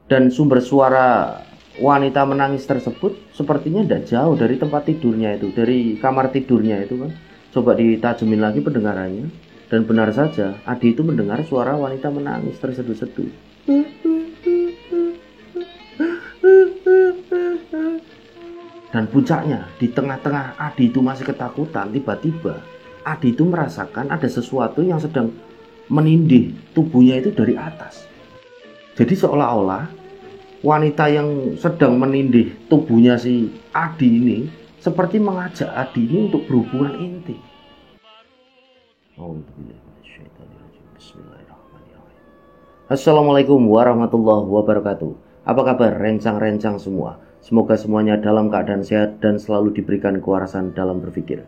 Dan sumber suara wanita menangis tersebut sepertinya tidak jauh dari tempat tidurnya itu, dari kamar tidurnya itu kan. Coba ditajemin lagi pendengarannya, dan benar saja Adi itu mendengar suara wanita menangis terseduh-seduh. Dan puncaknya, di tengah-tengah Adi itu masih ketakutan, tiba-tiba Adi itu merasakan ada sesuatu yang sedang menindih tubuhnya itu dari atas. Jadi seolah-olah wanita yang sedang menindih tubuhnya si Adi ini seperti mengajak Adi ini untuk berhubungan intim. Assalamualaikum warahmatullahi wabarakatuh. Apa kabar rencang-rencang semua? Semoga semuanya dalam keadaan sehat dan selalu diberikan kewarasan dalam berpikir.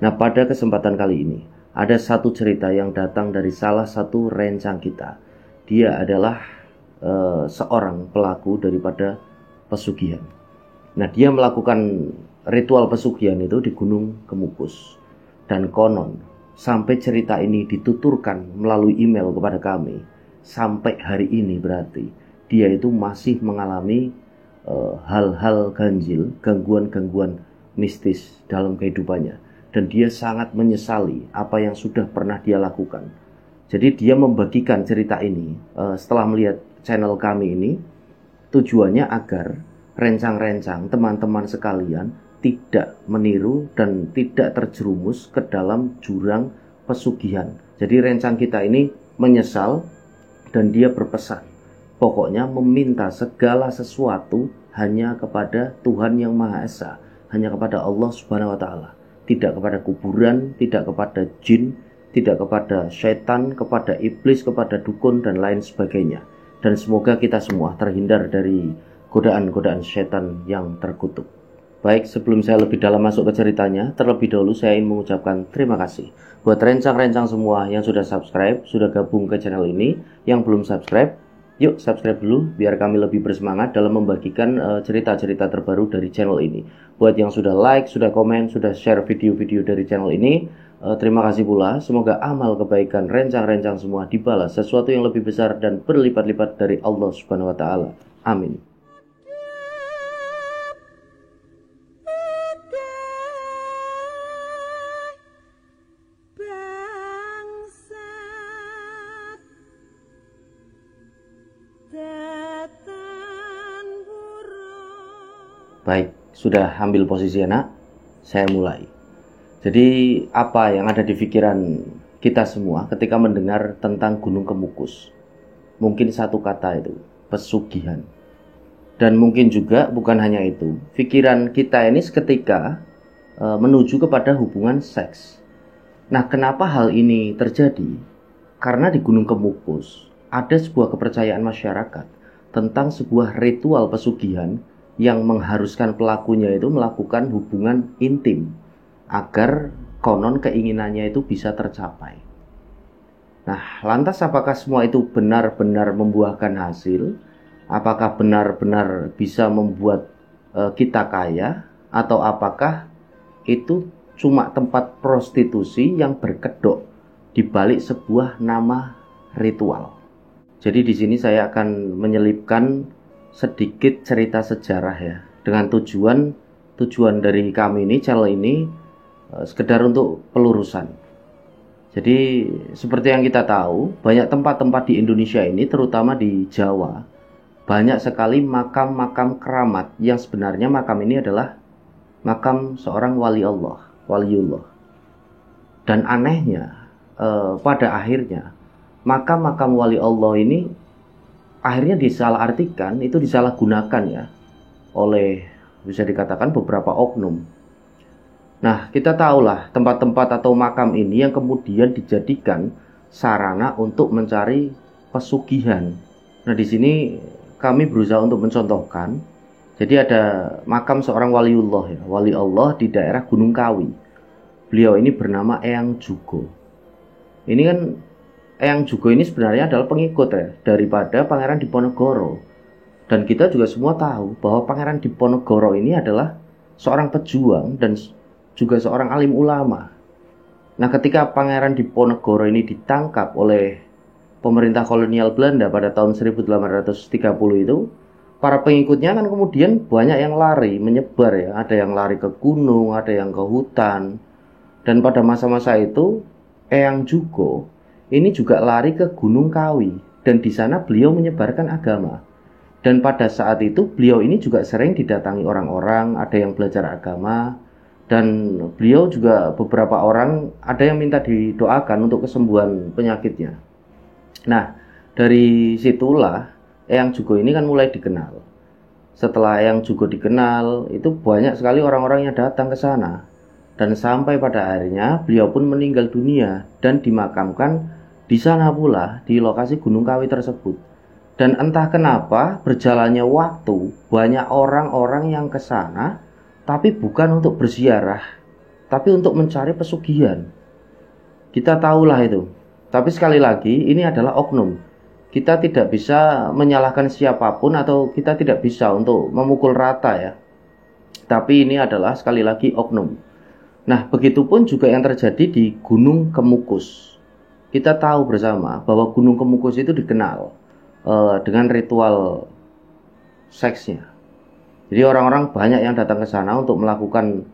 Nah, pada kesempatan kali ini ada satu cerita yang datang dari salah satu rencang kita. Dia adalah seorang pelaku daripada pesugihan. Nah, dia melakukan ritual pesugihan itu di Gunung Kemukus. Dan konon sampai cerita ini dituturkan melalui email kepada kami, sampai hari ini berarti dia itu masih mengalami hal-hal ganjil, gangguan-gangguan mistis dalam kehidupannya. Dan dia sangat menyesali apa yang sudah pernah dia lakukan. Jadi dia membagikan cerita ini setelah melihat channel kami ini, tujuannya agar rencang-rencang teman-teman sekalian tidak meniru dan tidak terjerumus ke dalam jurang pesugihan. Jadi rencang kita ini menyesal dan dia berpesan, pokoknya meminta segala sesuatu hanya kepada Tuhan yang Maha Esa, hanya kepada Allah Subhanahu wa Ta'ala, tidak kepada kuburan, tidak kepada jin, tidak kepada setan, kepada iblis, kepada dukun dan lain sebagainya. Dan semoga kita semua terhindar dari godaan-godaan setan yang terkutuk. Baik, sebelum saya lebih dalam masuk ke ceritanya, terlebih dahulu saya ingin mengucapkan terima kasih buat rencang-rencang semua yang sudah subscribe, sudah gabung ke channel ini. Yang belum subscribe, yuk subscribe dulu biar kami lebih bersemangat dalam membagikan cerita-cerita terbaru dari channel ini. Buat yang sudah like, sudah komen, sudah share video-video dari channel ini, terima kasih pula. Semoga amal kebaikan rencang-rencang semua dibalas sesuatu yang lebih besar dan berlipat-lipat dari Allah Subhanahu wa Ta'ala. Amin. Baik, sudah ambil posisi anak, saya mulai. Jadi apa yang ada di pikiran kita semua ketika mendengar tentang Gunung Kemukus? Mungkin satu kata itu, pesugihan. Dan mungkin juga bukan hanya itu, pikiran kita ini seketika menuju kepada hubungan seks. Nah, kenapa hal ini terjadi? Karena di Gunung Kemukus ada sebuah kepercayaan masyarakat tentang sebuah ritual pesugihan yang mengharuskan pelakunya itu melakukan hubungan intim agar konon keinginannya itu bisa tercapai. Nah, lantas apakah semua itu benar-benar membuahkan hasil? Apakah benar-benar bisa membuat kita kaya? Atau apakah itu cuma tempat prostitusi yang berkedok di balik sebuah nama ritual? Jadi di sini saya akan menyelipkan sedikit cerita sejarah ya, dengan tujuan dari kami ini, channel ini sekedar untuk pelurusan. Jadi seperti yang kita tahu, banyak tempat-tempat di Indonesia ini, terutama di Jawa, banyak sekali makam-makam keramat yang sebenarnya makam ini adalah makam seorang wali Allah, waliullah. Dan anehnya pada akhirnya makam-makam wali Allah ini akhirnya disalahartikan, itu disalahgunakan ya oleh, bisa dikatakan, beberapa oknum. Nah, kita tahulah tempat-tempat atau makam ini yang kemudian dijadikan sarana untuk mencari pesugihan. Nah, di sini kami berusaha untuk mencontohkan. Jadi ada makam seorang waliullah ya, wali Allah di daerah Gunung Kawi. Beliau ini bernama Eyang Jugo. Ini kan Eyang Jugo ini sebenarnya adalah pengikut ya daripada Pangeran Diponegoro. Dan kita juga semua tahu bahwa Pangeran Diponegoro ini adalah seorang pejuang dan juga seorang alim ulama. Nah, ketika Pangeran Diponegoro ini ditangkap oleh pemerintah kolonial Belanda pada tahun 1830 itu, para pengikutnya kan kemudian banyak yang lari, menyebar ya. Ada yang lari ke gunung, ada yang ke hutan. Dan pada masa-masa itu, Eyang Jugo ini juga lari ke Gunung Kawi. Dan di sana beliau menyebarkan agama. Dan pada saat itu beliau ini juga sering didatangi orang-orang, ada yang belajar agama. Dan beliau juga beberapa orang ada yang minta didoakan untuk kesembuhan penyakitnya. Nah, dari situlah Eyang Jugo ini kan mulai dikenal. Setelah Eyang Jugo dikenal, itu banyak sekali orang-orang yang datang ke sana. Dan sampai pada akhirnya beliau pun meninggal dunia dan dimakamkan di sana pula, di lokasi Gunung Kawi tersebut. Dan entah kenapa berjalannya waktu, banyak orang-orang yang ke sana, tapi bukan untuk berziarah, tapi untuk mencari pesugihan. Kita tahulah itu. Tapi sekali lagi, ini adalah oknum. Kita tidak bisa menyalahkan siapapun atau kita tidak bisa untuk memukul rata ya. Tapi ini adalah sekali lagi oknum. Nah, begitupun juga yang terjadi di Gunung Kemukus. Kita tahu bersama bahwa Gunung Kemukus itu dikenal dengan ritual seksnya. Jadi orang-orang banyak yang datang ke sana untuk melakukan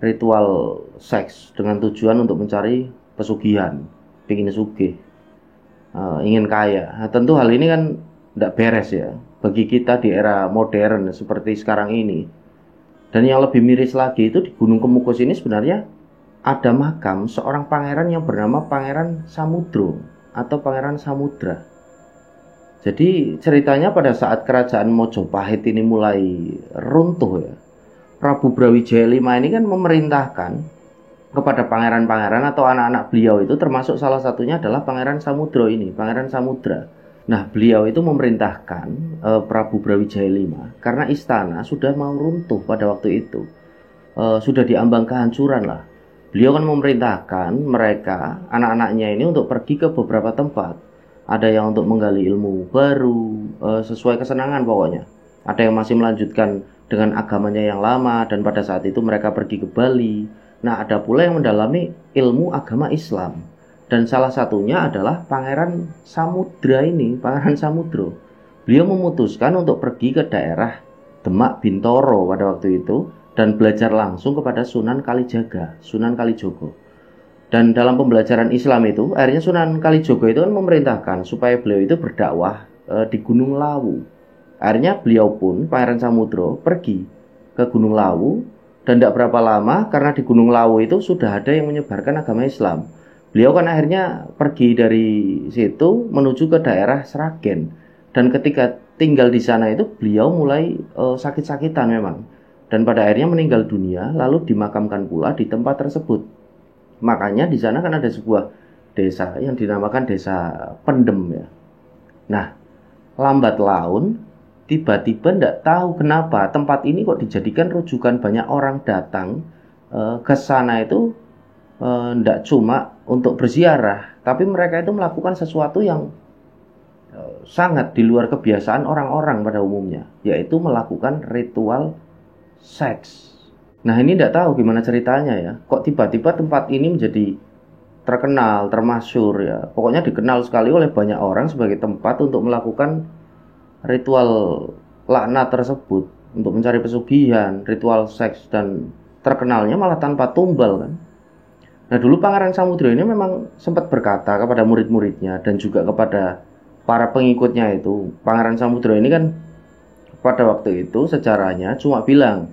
ritual seks dengan tujuan untuk mencari pesugihan, ingin sugih. Ingin kaya. Nah, tentu hal ini kan tidak beres ya bagi kita di era modern seperti sekarang ini. Dan yang lebih miris lagi itu di Gunung Kemukus ini sebenarnya ada makam seorang pangeran yang bernama Pangeran Samudro atau Pangeran Samudra. Jadi ceritanya pada saat kerajaan Mojopahit ini mulai runtuh ya, Prabu Brawijaya V ini kan memerintahkan kepada pangeran-pangeran atau anak-anak beliau itu, termasuk salah satunya adalah Pangeran Samudro ini, Pangeran Samudra. Nah, beliau itu memerintahkan Prabu Brawijaya V karena istana sudah mau runtuh pada waktu itu, sudah diambang kehancuran lah. Beliau kan memerintahkan mereka, anak-anaknya ini untuk pergi ke beberapa tempat. Ada yang untuk menggali ilmu baru, sesuai kesenangan pokoknya. Ada yang masih melanjutkan dengan agamanya yang lama dan pada saat itu mereka pergi ke Bali. Nah, ada pula yang mendalami ilmu agama Islam. Dan salah satunya adalah Pangeran Samudra ini, Pangeran Samudro. Beliau memutuskan untuk pergi ke daerah Demak Bintoro pada waktu itu dan belajar langsung kepada Sunan Kalijaga, Sunan Kalijogo. Dan dalam pembelajaran Islam itu, akhirnya Sunan Kalijogo itu kan memerintahkan supaya beliau itu berdakwah di Gunung Lawu. Akhirnya beliau pun, Pangeran Samudro, pergi ke Gunung Lawu. Dan tidak berapa lama, karena di Gunung Lawu itu sudah ada yang menyebarkan agama Islam. Beliau kan akhirnya pergi dari situ menuju ke daerah Sragen. Dan ketika tinggal di sana itu, beliau mulai sakit-sakitan memang. Dan pada akhirnya meninggal dunia, lalu dimakamkan pula di tempat tersebut. Makanya di sana kan ada sebuah desa yang dinamakan Desa Pendem ya. Nah, lambat laun, tiba-tiba tidak tahu kenapa tempat ini kok dijadikan rujukan, banyak orang datang ke sana itu tidak cuma untuk berziarah, tapi mereka itu melakukan sesuatu yang sangat di luar kebiasaan orang-orang pada umumnya, yaitu melakukan ritual seks. Nah, ini tidak tahu gimana ceritanya ya, kok tiba-tiba tempat ini menjadi terkenal, termasyhur ya, pokoknya dikenal sekali oleh banyak orang sebagai tempat untuk melakukan ritual laknat tersebut, untuk mencari pesugihan, ritual seks, dan terkenalnya malah tanpa tumbal kan. Nah, dulu Pangeran Samudro ini memang sempat berkata kepada murid-muridnya dan juga kepada para pengikutnya itu. Pangeran Samudro ini kan pada waktu itu sejarahnya cuma bilang,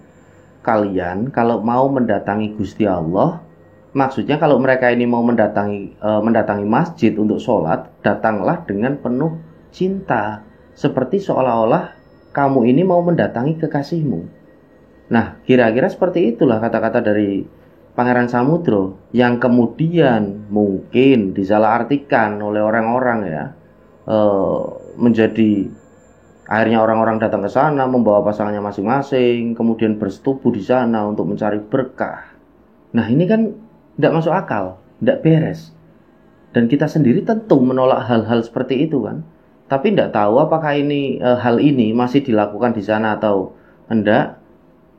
kalian kalau mau mendatangi Gusti Allah, maksudnya kalau mereka ini mau mendatangi masjid untuk sholat, datanglah dengan penuh cinta, seperti seolah-olah kamu ini mau mendatangi kekasihmu. Nah, kira-kira seperti itulah kata-kata dari Pangeran Samudro yang kemudian mungkin disalahartikan oleh orang-orang ya, menjadi akhirnya orang-orang datang ke sana membawa pasangannya masing-masing, kemudian bersetubuh di sana untuk mencari berkah. Nah, ini kan tidak masuk akal, tidak beres. Dan kita sendiri tentu menolak hal-hal seperti itu kan. Tapi tidak tahu apakah ini hal ini masih dilakukan di sana atau enggak.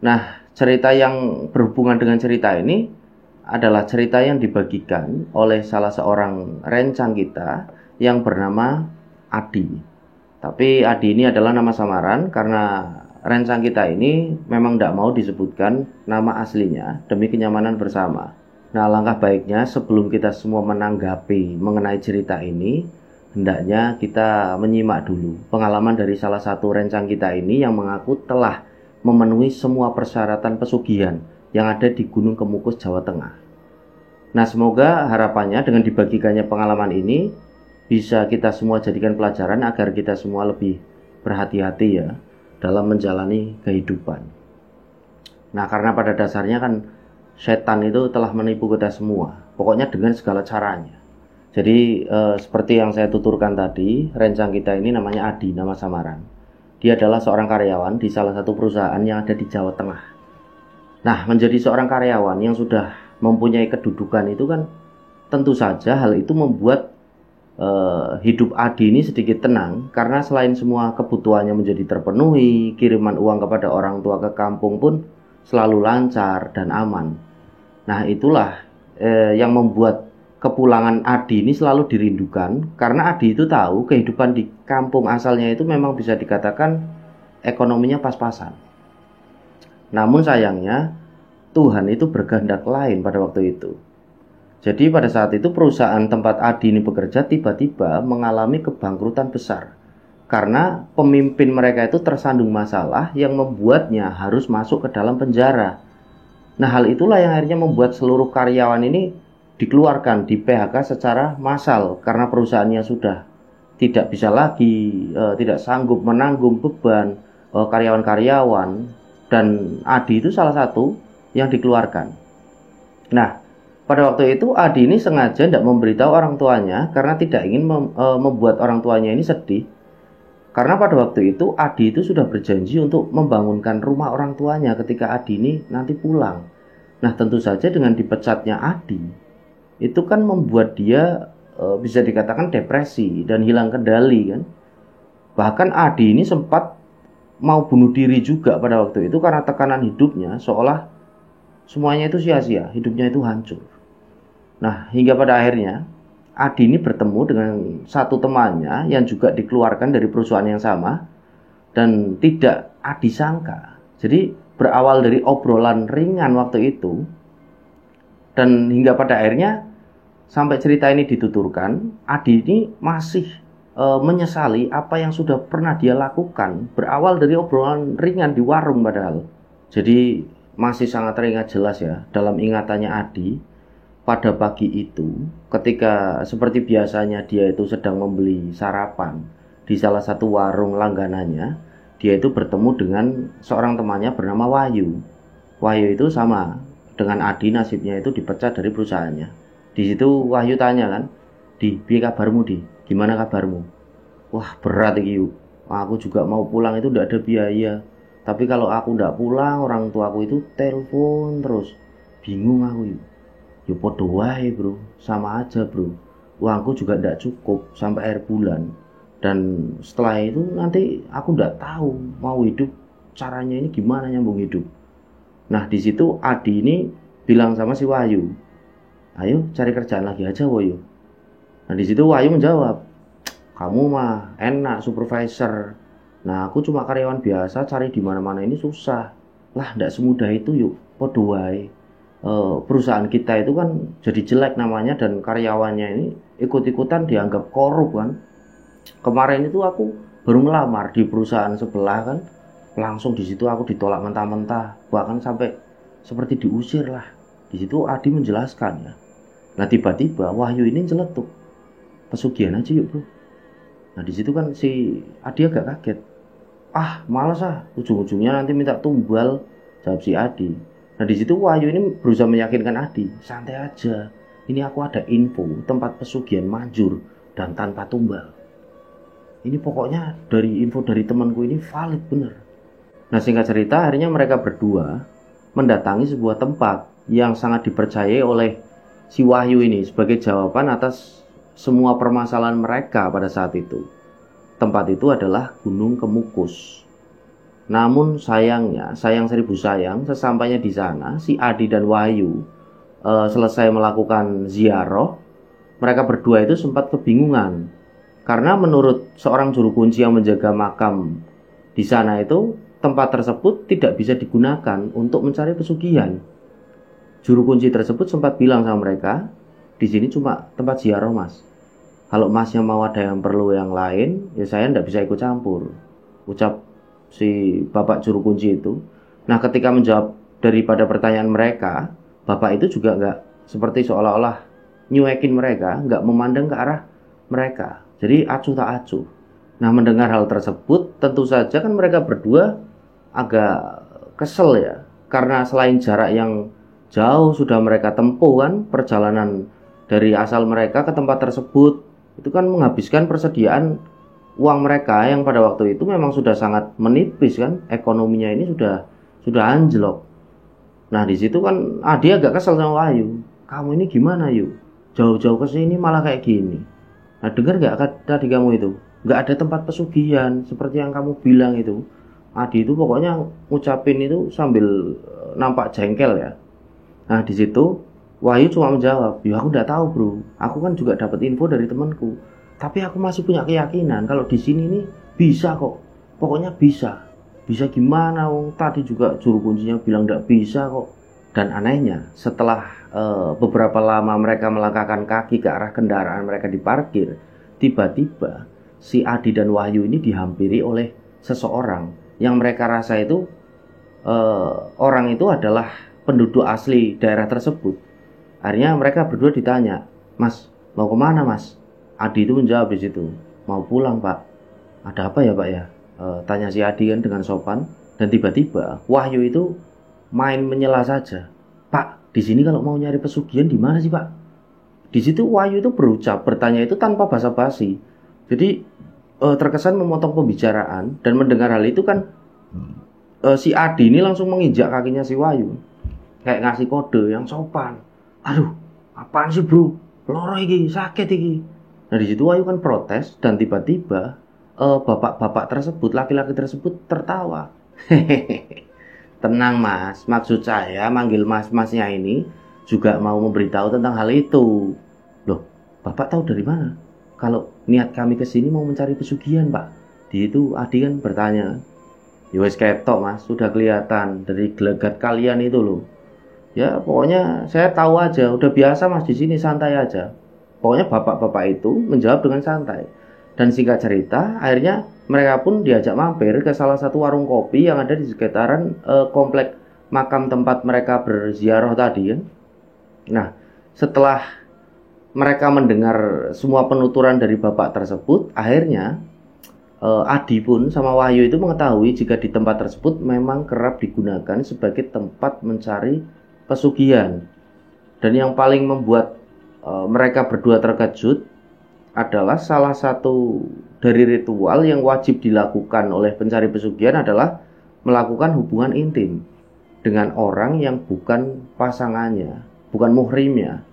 Nah, cerita yang berhubungan dengan cerita ini adalah cerita yang dibagikan oleh salah seorang rencang kita yang bernama Adi. Tapi Adi ini adalah nama samaran karena rencang kita ini memang tidak mau disebutkan nama aslinya demi kenyamanan bersama. Nah, langkah baiknya sebelum kita semua menanggapi mengenai cerita ini, hendaknya kita menyimak dulu pengalaman dari salah satu rencang kita ini yang mengaku telah memenuhi semua persyaratan pesugihan yang ada di Gunung Kemukus, Jawa Tengah. Nah, semoga harapannya dengan dibagikannya pengalaman ini bisa kita semua jadikan pelajaran agar kita semua lebih berhati-hati ya dalam menjalani kehidupan. Nah, karena pada dasarnya kan setan itu telah menipu kita semua, pokoknya dengan segala caranya. Jadi seperti yang saya tuturkan tadi, rencang kita ini namanya Adi, nama samaran. Dia adalah seorang karyawan di salah satu perusahaan yang ada di Jawa Tengah. Nah, menjadi seorang karyawan yang sudah mempunyai kedudukan itu kan tentu saja hal itu membuat hidup Adi ini sedikit tenang, karena selain semua kebutuhannya menjadi terpenuhi, kiriman uang kepada orang tua ke kampung pun selalu lancar dan aman. Nah, itulah yang membuat kepulangan Adi ini selalu dirindukan, karena Adi itu tahu kehidupan di kampung asalnya itu memang bisa dikatakan ekonominya pas-pasan. Namun sayangnya Tuhan itu berkehendak lain pada waktu itu. Jadi pada saat itu perusahaan tempat Adi ini bekerja tiba-tiba mengalami kebangkrutan besar. Karena pemimpin mereka itu tersandung masalah yang membuatnya harus masuk ke dalam penjara. Nah, hal itulah yang akhirnya membuat seluruh karyawan ini dikeluarkan, di PHK secara massal. Karena perusahaannya sudah tidak bisa lagi, tidak sanggup menanggung beban karyawan-karyawan. Dan Adi itu salah satu yang dikeluarkan. Nah, pada waktu itu Adi ini sengaja tidak memberitahu orang tuanya karena tidak ingin membuat orang tuanya ini sedih. Karena pada waktu itu Adi itu sudah berjanji untuk membangunkan rumah orang tuanya ketika Adi ini nanti pulang. Nah, tentu saja dengan dipecatnya Adi, itu kan membuat dia bisa dikatakan depresi dan hilang kendali kan. Bahkan Adi ini sempat mau bunuh diri juga pada waktu itu karena tekanan hidupnya, seolah semuanya itu sia-sia, hidupnya itu hancur. Nah, hingga pada akhirnya Adi ini bertemu dengan satu temannya yang juga dikeluarkan dari perusahaan yang sama, dan tidak Adi sangka. Jadi berawal dari obrolan ringan waktu itu, dan hingga pada akhirnya sampai cerita ini dituturkan, Adi ini masih menyesali apa yang sudah pernah dia lakukan, berawal dari obrolan ringan di warung padahal. Jadi masih sangat teringat jelas ya dalam ingatannya Adi. Pada pagi itu, ketika seperti biasanya dia itu sedang membeli sarapan di salah satu warung langganannya, dia itu bertemu dengan seorang temannya bernama Wahyu. Wahyu itu sama dengan Adi, nasibnya itu dipecat dari perusahaannya. Di situ Wahyu tanya kan, "Di, piye kabarmu, Di? Gimana kabarmu?" "Wah, berat iki, yuk. Aku juga mau pulang itu tidak ada biaya. Tapi kalau aku tidak pulang, orang tuaku itu telepon terus. Bingung aku, yuk." "Ya podo wae bro, sama aja bro. Uangku juga tidak cukup sampai akhir bulan. Dan setelah itu nanti aku tidak tahu mau hidup caranya ini gimana nyambung hidup." Nah, di situ Adi ini bilang sama si Wahyu, "Ayo cari kerjaan lagi aja Wahyu." Nah, di situ Wahyu menjawab, "Kamu mah enak supervisor. Nah, aku cuma karyawan biasa, cari di mana-mana ini susah." "Lah, tidak semudah itu yuk, podo wae. Perusahaan kita itu kan jadi jelek namanya dan karyawannya ini ikut-ikutan dianggap korup kan. Kemarin itu aku baru ngelamar di perusahaan sebelah kan, langsung di situ aku ditolak mentah-mentah, bahkan sampai seperti diusir lah." Di situ Adi menjelaskan ya. Nah, tiba-tiba Wahyu ini nyeletuk, "Pesugihan aja yuk bro." Nah, di situ kan si Adi agak kaget. "Ah, malas ah, ujung-ujungnya nanti minta tumbal," jawab si Adi. Nah, di situ Wahyu ini berusaha meyakinkan Adi, "Santai aja, ini aku ada info tempat pesugihan manjur dan tanpa tumbal. Ini pokoknya dari info dari temanku ini valid bener." Nah, singkat cerita akhirnya mereka berdua mendatangi sebuah tempat yang sangat dipercayai oleh si Wahyu ini sebagai jawaban atas semua permasalahan mereka pada saat itu. Tempat itu adalah Gunung Kemukus. Namun sayangnya, sayang seribu sayang, sesampainya di sana, si Adi dan Wahyu selesai melakukan ziarah, mereka berdua itu sempat kebingungan Karena menurut seorang juru kunci yang menjaga makam di sana itu, tempat tersebut tidak bisa digunakan untuk mencari pesugihan. Juru kunci tersebut sempat bilang sama mereka, di sini cuma tempat ziarah mas. Kalau masnya mau ada yang perlu yang lain, ya saya tidak bisa ikut campur. Ucap si bapak juru kunci itu. Nah, ketika menjawab daripada pertanyaan mereka, bapak itu juga nggak seperti seolah-olah nyuekin mereka, nggak memandang ke arah mereka. Jadi acuh tak acuh. Nah, mendengar hal tersebut, tentu saja kan mereka berdua agak kesel ya. Karena selain jarak yang jauh sudah mereka tempuh kan, perjalanan dari asal mereka ke tempat tersebut, itu kan menghabiskan persediaan uang mereka yang pada waktu itu memang sudah sangat menipis kan, ekonominya ini sudah anjlok. Nah, di situ kan Adi agak kesel sama Wahyu. Kamu ini gimana, Yu? Jauh-jauh ke sini malah kayak gini. Nah, dengar gak tadi kamu itu? Gak ada tempat pesugihan seperti yang kamu bilang itu. Adi itu pokoknya ngucapin itu sambil nampak jengkel ya. Nah, di situ Wahyu cuma menjawab, ya aku udah tahu bro, aku kan juga dapat info dari temanku. Tapi aku masih punya keyakinan kalau di sini nih bisa kok. Pokoknya bisa. Bisa gimana? Wong tadi juga juru kuncinya bilang tidak bisa kok. Dan anehnya, setelah beberapa lama mereka melangkahkan kaki ke arah kendaraan mereka diparkir, tiba-tiba si Adi dan Wahyu ini dihampiri oleh seseorang yang mereka rasa itu orang itu adalah penduduk asli daerah tersebut. Akhirnya mereka berdua ditanya, Mas, mau kemana mas? Adi itu menjawab di situ, mau pulang pak. Ada apa ya pak ya? Tanya si Adi kan dengan sopan. Dan tiba-tiba Wahyu itu main menyela saja. Pak, di sini kalau mau nyari pesugihan di mana sih pak? Di situ Wahyu itu bertanya itu tanpa basa-basi. Jadi terkesan memotong pembicaraan. Dan mendengar hal itu kan si Adi ini langsung menginjak kakinya si Wahyu, kayak ngasih kode yang sopan. Aduh, apaan sih bro? Loro iki, sakit iki. Nah, di situ Wahyu kan protes dan tiba-tiba bapak-bapak tersebut, laki-laki tersebut tertawa. Hehehe. Tenang mas, maksud saya manggil mas-masnya ini juga mau memberitahu tentang hal itu. Loh, bapak tahu dari mana? Kalau niat kami kesini mau mencari pesugihan pak. Di itu Adi kan bertanya. Ya wes ketok mas, sudah kelihatan dari gelagat kalian itu loh. Ya pokoknya saya tahu aja, udah biasa mas di sini santai aja. Pokoknya bapak-bapak itu menjawab dengan santai. Dan singkat cerita, akhirnya mereka pun diajak mampir ke salah satu warung kopi yang ada di sekitaran komplek makam tempat mereka berziarah tadi kan. Nah, setelah mereka mendengar semua penuturan dari bapak tersebut, akhirnya Adi pun sama Wahyu itu mengetahui jika di tempat tersebut memang kerap digunakan sebagai tempat mencari pesugihan. Dan yang paling membuat mereka berdua terkejut adalah salah satu dari ritual yang wajib dilakukan oleh pencari pesugihan adalah melakukan hubungan intim dengan orang yang bukan pasangannya, bukan muhrimnya.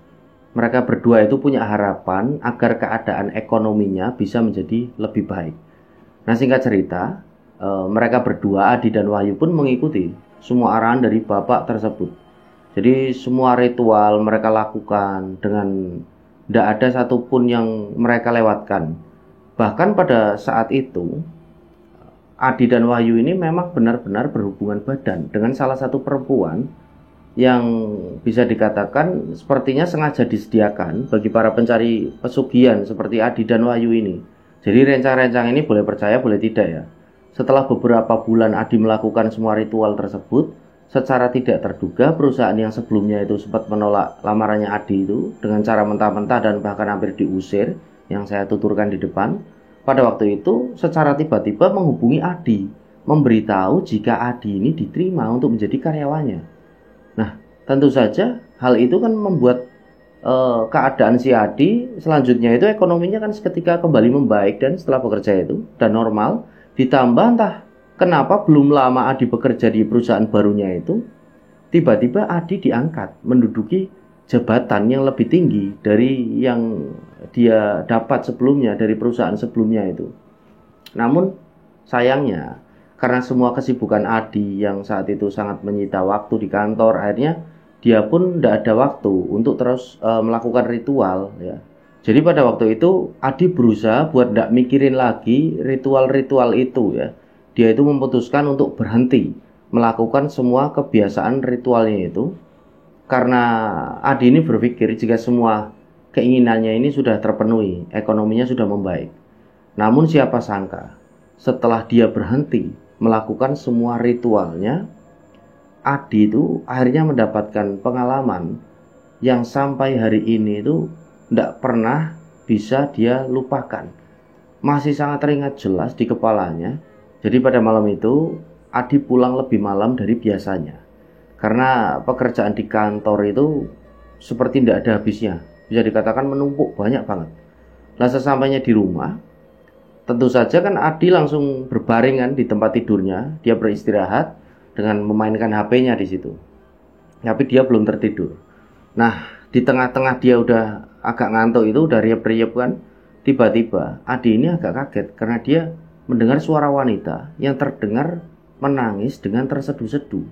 Mereka berdua itu punya harapan agar keadaan ekonominya bisa menjadi lebih baik. Nah, singkat cerita, mereka berdua, Adi dan Wahyu pun mengikuti semua arahan dari bapak tersebut. Jadi semua ritual mereka lakukan dengan tidak ada satupun yang mereka lewatkan. Bahkan pada saat itu, Adi dan Wahyu ini memang benar-benar berhubungan badan dengan salah satu perempuan yang bisa dikatakan sepertinya sengaja disediakan bagi para pencari pesugihan seperti Adi dan Wahyu ini. Jadi rencang-rencang ini boleh percaya boleh tidak ya. Setelah beberapa bulan Adi melakukan semua ritual tersebut, secara tidak terduga perusahaan yang sebelumnya itu sempat menolak lamarannya Adi itu dengan cara mentah-mentah dan bahkan hampir diusir yang saya tuturkan di depan. Pada waktu itu secara tiba-tiba menghubungi Adi, memberitahu jika Adi ini diterima untuk menjadi karyawannya. Nah, tentu saja hal itu kan membuat keadaan si Adi selanjutnya itu ekonominya kan seketika kembali membaik dan setelah bekerja itu dan normal. Ditambah entah kenapa belum lama Adi bekerja di perusahaan barunya itu, tiba-tiba Adi diangkat menduduki jabatan yang lebih tinggi dari yang dia dapat sebelumnya dari perusahaan sebelumnya itu. Namun sayangnya karena semua kesibukan Adi yang saat itu sangat menyita waktu di kantor, akhirnya dia pun tidak ada waktu untuk terus melakukan ritual ya. Jadi pada waktu itu Adi berusaha buat tidak mikirin lagi ritual-ritual itu ya. Dia itu memutuskan untuk berhenti melakukan semua kebiasaan ritualnya itu. Karena Adi ini berpikir jika semua keinginannya ini sudah terpenuhi, ekonominya sudah membaik. Namun siapa sangka setelah dia berhenti melakukan semua ritualnya, Adi itu akhirnya mendapatkan pengalaman yang sampai hari ini itu tidak pernah bisa dia lupakan. Masih sangat teringat jelas di kepalanya. Jadi pada malam itu Adi pulang lebih malam dari biasanya. Karena pekerjaan di kantor itu seperti tidak ada habisnya. Bisa dikatakan menumpuk banyak banget. Nah sesampainya di rumah, tentu saja kan Adi langsung berbaring kan di tempat tidurnya. Dia beristirahat dengan memainkan HP-nya di situ. Tapi dia belum tertidur. Nah di tengah-tengah dia udah agak ngantuk itu, udah riap-riap kan, tiba-tiba Adi ini agak kaget karena dia mendengar suara wanita yang terdengar menangis dengan terseduh-seduh.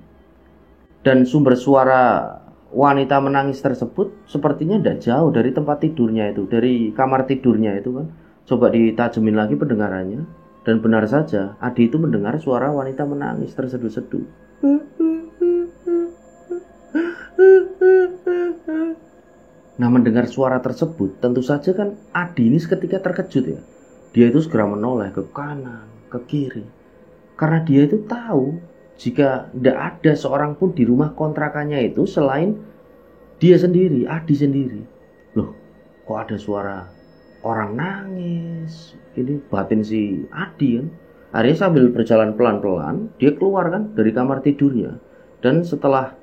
Dan sumber suara wanita menangis tersebut sepertinya tidak jauh dari tempat tidurnya itu, dari kamar tidurnya itu kan. Coba ditajemin lagi pendengarannya, dan benar saja Adi itu mendengar suara wanita menangis terseduh-seduh. Nah mendengar suara tersebut, tentu saja kan Adi ini seketika terkejut ya. Dia itu segera menoleh ke kanan, ke kiri. Karena dia itu tahu jika tidak ada seorang pun di rumah kontrakannya itu selain dia sendiri, Adi sendiri. Loh, kok ada suara orang nangis? Ini batin si Adi kan. Akhirnya sambil berjalan pelan-pelan, dia keluar kan dari kamar tidurnya. Dan setelah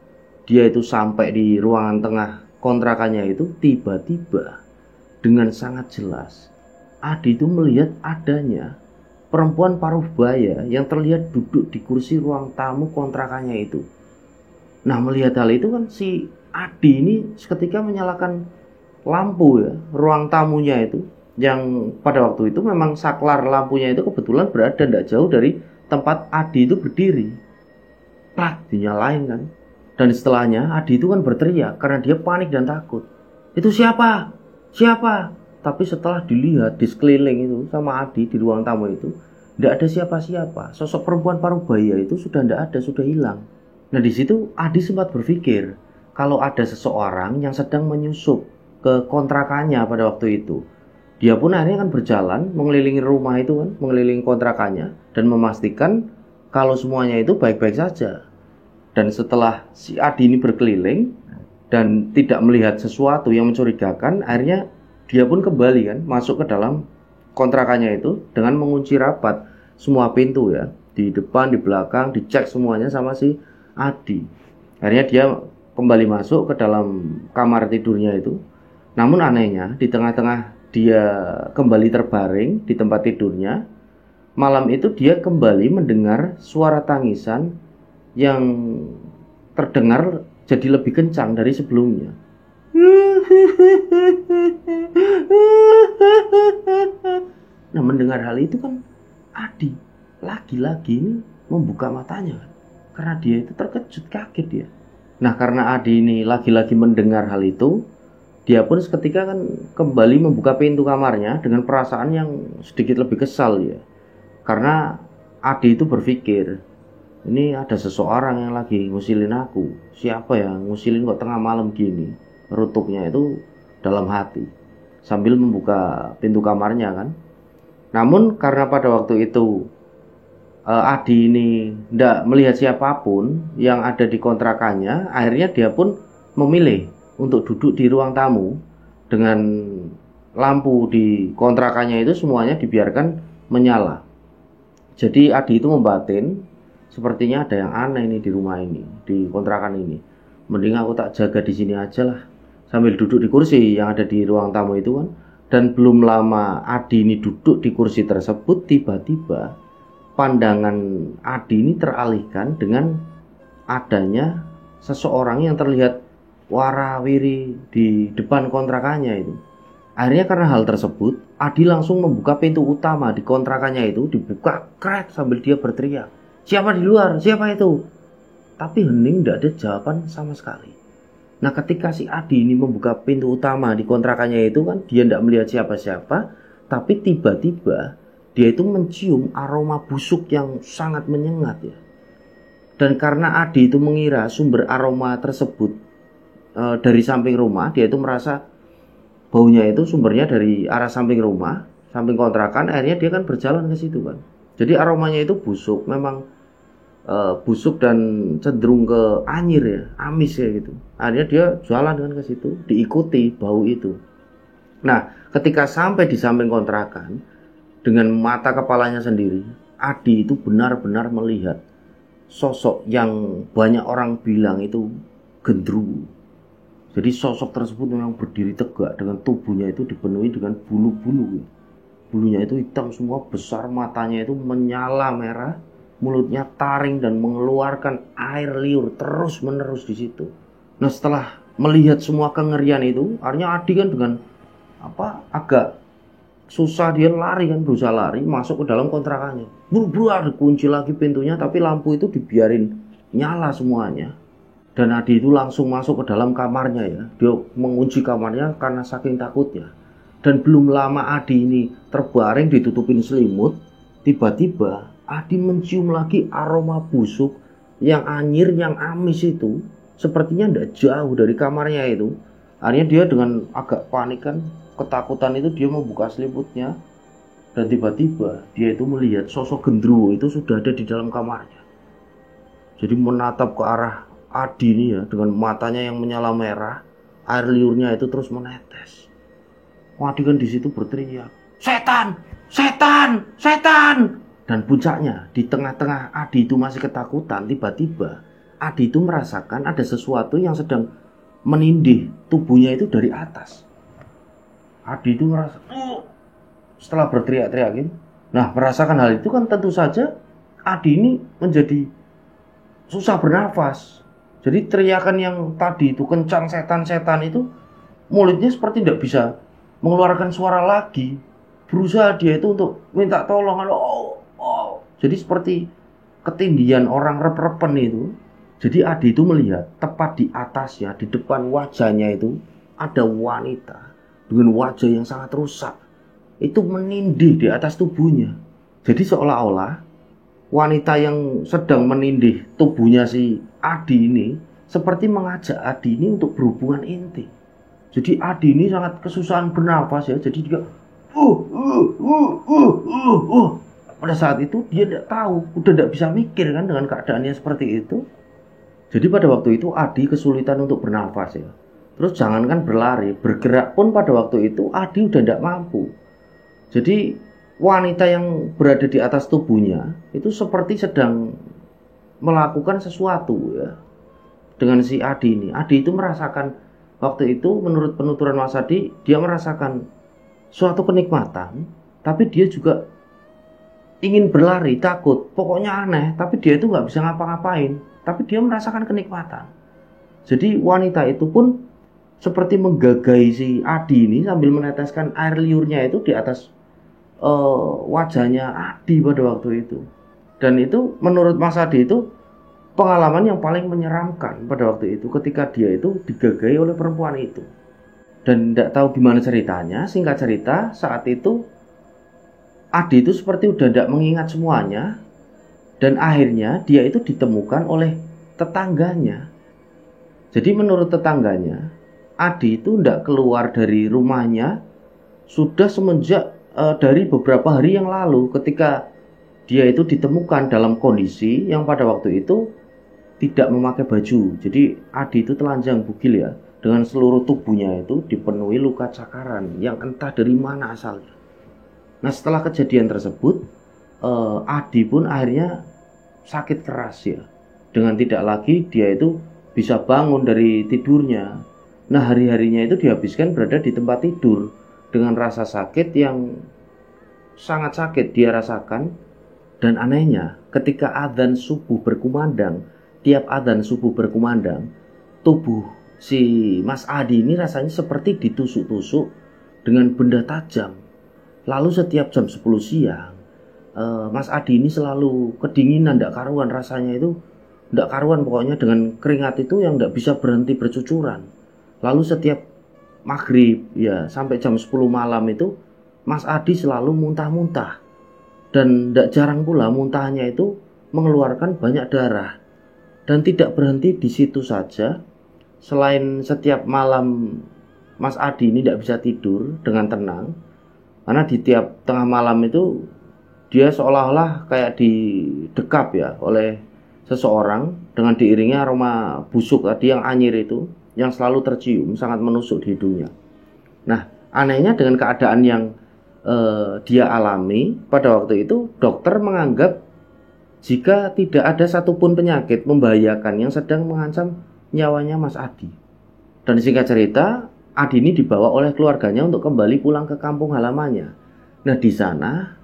dia itu sampai di ruangan tengah kontrakannya itu, tiba-tiba dengan sangat jelas Adi itu melihat adanya perempuan paruh baya yang terlihat duduk di kursi ruang tamu kontrakannya itu. Nah melihat hal itu kan si Adi ini seketika menyalakan lampu ya, ruang tamunya itu, yang pada waktu itu memang saklar lampunya itu kebetulan berada tidak jauh dari tempat Adi itu berdiri. Plak, dinyalain kan. Dan setelahnya Adi itu kan berteriak karena dia panik dan takut. Itu siapa? Siapa? Tapi setelah dilihat di sekeliling itu sama Adi di ruang tamu itu, tidak ada siapa-siapa. Sosok perempuan paruh baya itu sudah tidak ada, sudah hilang. Nah di situ Adi sempat berpikir kalau ada seseorang yang sedang menyusup ke kontrakannya pada waktu itu. Dia pun akhirnya kan berjalan mengelilingi rumah itu kan, mengelilingi kontrakannya dan memastikan kalau semuanya itu baik-baik saja. Dan setelah si Adi ini berkeliling dan tidak melihat sesuatu yang mencurigakan, akhirnya dia pun kembali kan masuk ke dalam kontrakannya itu dengan mengunci rapat semua pintu ya, di depan, di belakang, dicek semuanya sama si Adi. Akhirnya dia kembali masuk ke dalam kamar tidurnya itu. Namun anehnya di tengah-tengah dia kembali terbaring di tempat tidurnya, malam itu dia kembali mendengar suara tangisan yang terdengar jadi lebih kencang dari sebelumnya. Nah mendengar hal itu kan Adi lagi-lagi ini membuka matanya kan, karena dia itu terkejut, kaget dia. Nah karena Adi ini lagi-lagi mendengar hal itu, dia pun seketika kan kembali membuka pintu kamarnya dengan perasaan yang sedikit lebih kesal ya. Karena Adi itu berpikir, ini ada seseorang yang lagi ngusilin aku. Siapa yang ngusilin kok tengah malam gini? Rutuknya itu dalam hati sambil membuka pintu kamarnya kan. Namun karena pada waktu itu Adi ini tidak melihat siapapun yang ada di kontrakannya, akhirnya dia pun memilih untuk duduk di ruang tamu dengan lampu di kontrakannya itu semuanya dibiarkan menyala. Jadi Adi itu membatin, sepertinya ada yang aneh nih di rumah ini, di kontrakan ini. Mending aku tak jaga di sini aja lah, sambil duduk di kursi yang ada di ruang tamu itu kan. Dan belum lama Adi ini duduk di kursi tersebut, tiba-tiba pandangan Adi ini teralihkan dengan adanya seseorang yang terlihat warawiri di depan kontrakannya itu. Akhirnya karena hal tersebut, Adi langsung membuka pintu utama di kontrakannya itu, dibuka krek sambil dia berteriak, siapa di luar? Siapa itu? Tapi hening, tidak ada jawaban sama sekali. Nah ketika si Adi ini membuka pintu utama di kontrakannya itu kan, dia tidak melihat siapa-siapa, tapi tiba-tiba dia itu mencium aroma busuk yang sangat menyengat ya. Dan karena Adi itu mengira sumber aroma tersebut dari samping rumah, dia itu merasa baunya itu sumbernya dari arah samping rumah, samping kontrakan. Akhirnya dia kan berjalan ke situ kan. Jadi aromanya itu busuk, memang busuk dan cenderung ke anyir ya, amis ya gitu. Akhirnya dia jalan kan ke situ, diikuti bau itu. Nah, ketika sampai di samping kontrakan, dengan mata kepalanya sendiri, Adi itu benar-benar melihat sosok yang banyak orang bilang itu gendruwo. Jadi sosok tersebut memang berdiri tegak dengan tubuhnya itu dipenuhi dengan bulu-bulu. Bulunya itu hitam semua, besar, matanya itu menyala merah, mulutnya taring dan mengeluarkan air liur terus-menerus di situ. Nah, setelah melihat semua kengerian itu, akhirnya Adi kan dengan agak susah dia lari kan, berusaha lari masuk ke dalam kontrakannya. Buru-buru dikunci lagi pintunya, tapi lampu itu dibiarin nyala semuanya. Dan Adi itu langsung masuk ke dalam kamarnya ya. Dia mengunci kamarnya karena saking takutnya. Dan belum lama Adi ini terbaring ditutupin selimut, tiba-tiba Adi mencium lagi aroma busuk yang anyir, yang amis itu. Sepertinya tidak jauh dari kamarnya itu. Akhirnya dia dengan agak panik kan, ketakutan itu dia membuka selimutnya. Dan tiba-tiba dia itu melihat sosok gendruwo itu sudah ada di dalam kamarnya. Jadi menatap ke arah Adi ini ya, dengan matanya yang menyala merah, air liurnya itu terus menetes. Adi kan di situ berteriak, "Setan! Setan! Setan!" Dan puncaknya, di tengah-tengah Adi itu masih ketakutan, tiba-tiba Adi itu merasakan ada sesuatu yang sedang menindih tubuhnya itu dari atas. Adi itu merasa, setelah berteriak-teriak, nah merasakan hal itu kan tentu saja Adi ini menjadi susah bernafas. Jadi teriakan yang tadi itu kencang, setan-setan itu, mulutnya seperti tidak bisa mengeluarkan suara lagi. Berusaha dia itu untuk minta tolong. Jadi seperti ketindihan orang rep-repen itu. Jadi Adi itu melihat tepat di atasnya, di depan wajahnya itu ada wanita dengan wajah yang sangat rusak. Itu menindih di atas tubuhnya. Jadi seolah-olah wanita yang sedang menindih tubuhnya si Adi ini seperti mengajak Adi ini untuk berhubungan intim. Jadi Adi ini sangat kesusahan bernafas ya. Jadi dia pada saat itu dia tidak tahu, udah tidak bisa mikir kan dengan keadaannya seperti itu. Jadi pada waktu itu Adi kesulitan untuk bernafas ya. Terus jangankan berlari, bergerak pun pada waktu itu Adi udah tidak mampu. Jadi wanita yang berada di atas tubuhnya itu seperti sedang melakukan sesuatu ya dengan si Adi ini. Adi itu merasakan waktu itu, menurut penuturan Mas Adi, dia merasakan suatu kenikmatan, tapi dia juga ingin berlari, takut, pokoknya aneh, tapi dia itu nggak bisa ngapa-ngapain, tapi dia merasakan kenikmatan. Jadi wanita itu pun seperti menggagai si Adi ini sambil meneteskan air liurnya itu di atas wajahnya Adi pada waktu itu. Dan itu menurut Mas Adi itu pengalaman yang paling menyeramkan pada waktu itu, ketika dia itu digagai oleh perempuan itu. Dan tidak tahu gimana ceritanya, singkat cerita saat itu Adi itu seperti udah tidak mengingat semuanya. Dan akhirnya dia itu ditemukan oleh tetangganya. Jadi menurut tetangganya, Adi itu tidak keluar dari rumahnya sudah semenjak dari beberapa hari yang lalu, ketika dia itu ditemukan dalam kondisi yang pada waktu itu tidak memakai baju. Jadi Adi itu telanjang bugil ya, dengan seluruh tubuhnya itu dipenuhi luka cakaran yang entah dari mana asalnya. Nah setelah kejadian tersebut, Adi pun akhirnya sakit keras ya, dengan tidak lagi dia itu bisa bangun dari tidurnya. Nah hari-harinya itu dihabiskan berada di tempat tidur dengan rasa sakit yang sangat sakit dia rasakan. Dan anehnya, ketika adzan subuh berkumandang, tiap adzan subuh berkumandang, tubuh si Mas Adi ini rasanya seperti ditusuk-tusuk dengan benda tajam. Lalu setiap jam 10 siang, Mas Adi ini selalu kedinginan, tidak karuan rasanya itu, Nggak karuan pokoknya, dengan keringat itu yang nggak bisa berhenti bercucuran. Lalu setiap maghrib ya sampai jam 10 malam itu Mas Adi selalu muntah-muntah. Dan tidak jarang pula muntahnya itu mengeluarkan banyak darah. Dan tidak berhenti di situ saja. Selain setiap malam Mas Adi ini tidak bisa tidur dengan tenang, karena di tiap tengah malam itu dia seolah-olah kayak didekap ya oleh seseorang dengan diiringi aroma busuk tadi yang anyir itu, yang selalu tercium sangat menusuk di hidungnya. Nah, anehnya dengan keadaan yang dia alami pada waktu itu, dokter menganggap jika tidak ada satupun penyakit membahayakan yang sedang mengancam nyawanya Mas Adi. Dan singkat cerita, Adi ini dibawa oleh keluarganya untuk kembali pulang ke kampung halamannya. Nah, di sana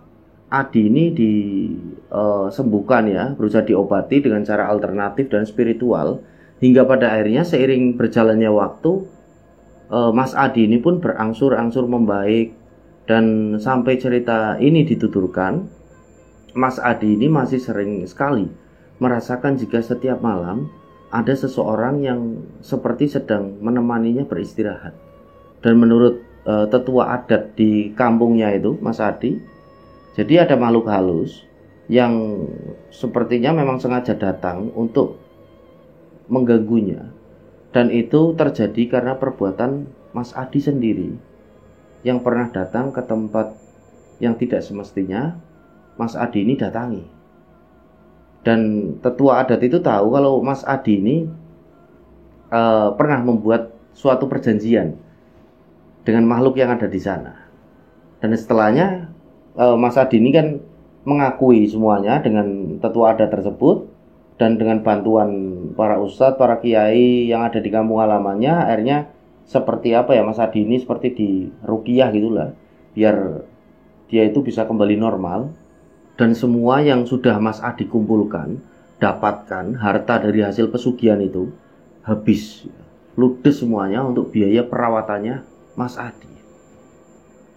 Adi ini disembuhkan ya, berusaha diobati dengan cara alternatif dan spiritual, hingga pada akhirnya seiring berjalannya waktu, Mas Adi ini pun berangsur-angsur membaik. Dan sampai cerita ini dituturkan, Mas Adi ini masih sering sekali merasakan jika setiap malam ada seseorang yang seperti sedang menemaninya beristirahat. Dan menurut tetua adat di kampungnya itu, Mas Adi, jadi ada makhluk halus yang sepertinya memang sengaja datang untuk mengganggunya. Dan itu terjadi karena perbuatan Mas Adi sendiri yang pernah datang ke tempat yang tidak semestinya Mas Adi ini datangi. Dan tetua adat itu tahu kalau Mas Adi ini pernah membuat suatu perjanjian dengan makhluk yang ada di sana. Dan setelahnya Mas Adi ini kan mengakui semuanya dengan tetua adat tersebut, dan dengan bantuan para ustadz, para kiai yang ada di kampung halamannya, akhirnya seperti apa ya, Mas Adi ini seperti di ruqyah gitulah, biar dia itu bisa kembali normal. Dan semua yang sudah Mas Adi kumpulkan, dapatkan harta dari hasil pesugihan itu, habis, ludes semuanya untuk biaya perawatannya Mas Adi.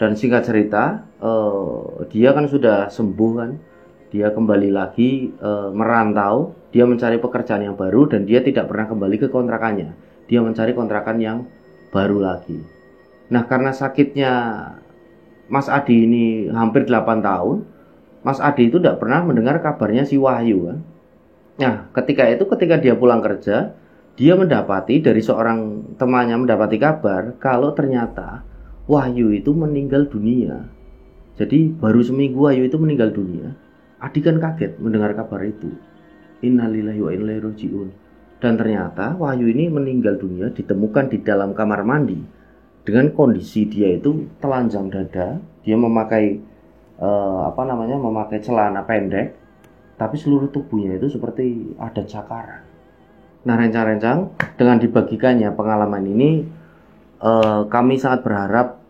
Dan singkat cerita, dia kan sudah sembuh kan, dia kembali lagi merantau, dia mencari pekerjaan yang baru, dan dia tidak pernah kembali ke kontrakannya. Dia mencari kontrakan yang baru lagi. Nah, karena sakitnya Mas Adi ini hampir 8 tahun, Mas Adi itu tidak pernah mendengar kabarnya si Wahyu kan. Nah, ketika dia pulang kerja, dia mendapati dari seorang temannya mendapati kabar kalau ternyata Wahyu itu meninggal dunia. Jadi baru seminggu Wahyu itu meninggal dunia. Adi kan kaget mendengar kabar itu. Innalillahi wa inna ilaihi raji'un. Dan ternyata Wahyu ini meninggal dunia ditemukan di dalam kamar mandi dengan kondisi dia itu telanjang dada. Dia memakai memakai celana pendek, tapi seluruh tubuhnya itu seperti ada cakaran. Nah, rencang-rencang dengan dibagikannya pengalaman ini, kami sangat berharap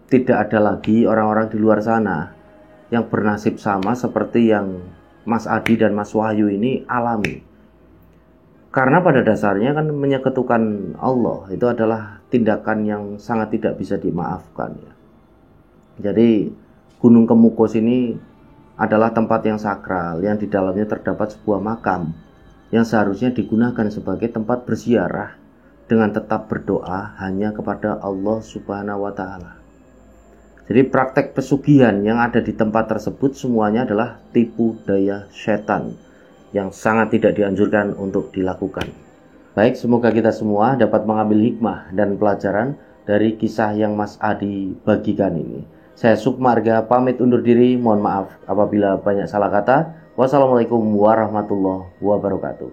tidak ada lagi orang-orang di luar sana yang bernasib sama seperti yang Mas Adi dan Mas Wahyu ini alami. Karena pada dasarnya kan menyekutukan Allah itu adalah tindakan yang sangat tidak bisa dimaafkan ya. Jadi Gunung Kemukus ini adalah tempat yang sakral, yang di dalamnya terdapat sebuah makam yang seharusnya digunakan sebagai tempat berziarah dengan tetap berdoa hanya kepada Allah Subhanahu wa Ta'ala. Jadi praktek pesugihan yang ada di tempat tersebut semuanya adalah tipu daya setan yang sangat tidak dianjurkan untuk dilakukan. Baik, semoga kita semua dapat mengambil hikmah dan pelajaran dari kisah yang Mas Adi bagikan ini. Saya Sukmarga pamit undur diri, mohon maaf apabila banyak salah kata. Wassalamualaikum warahmatullahi wabarakatuh.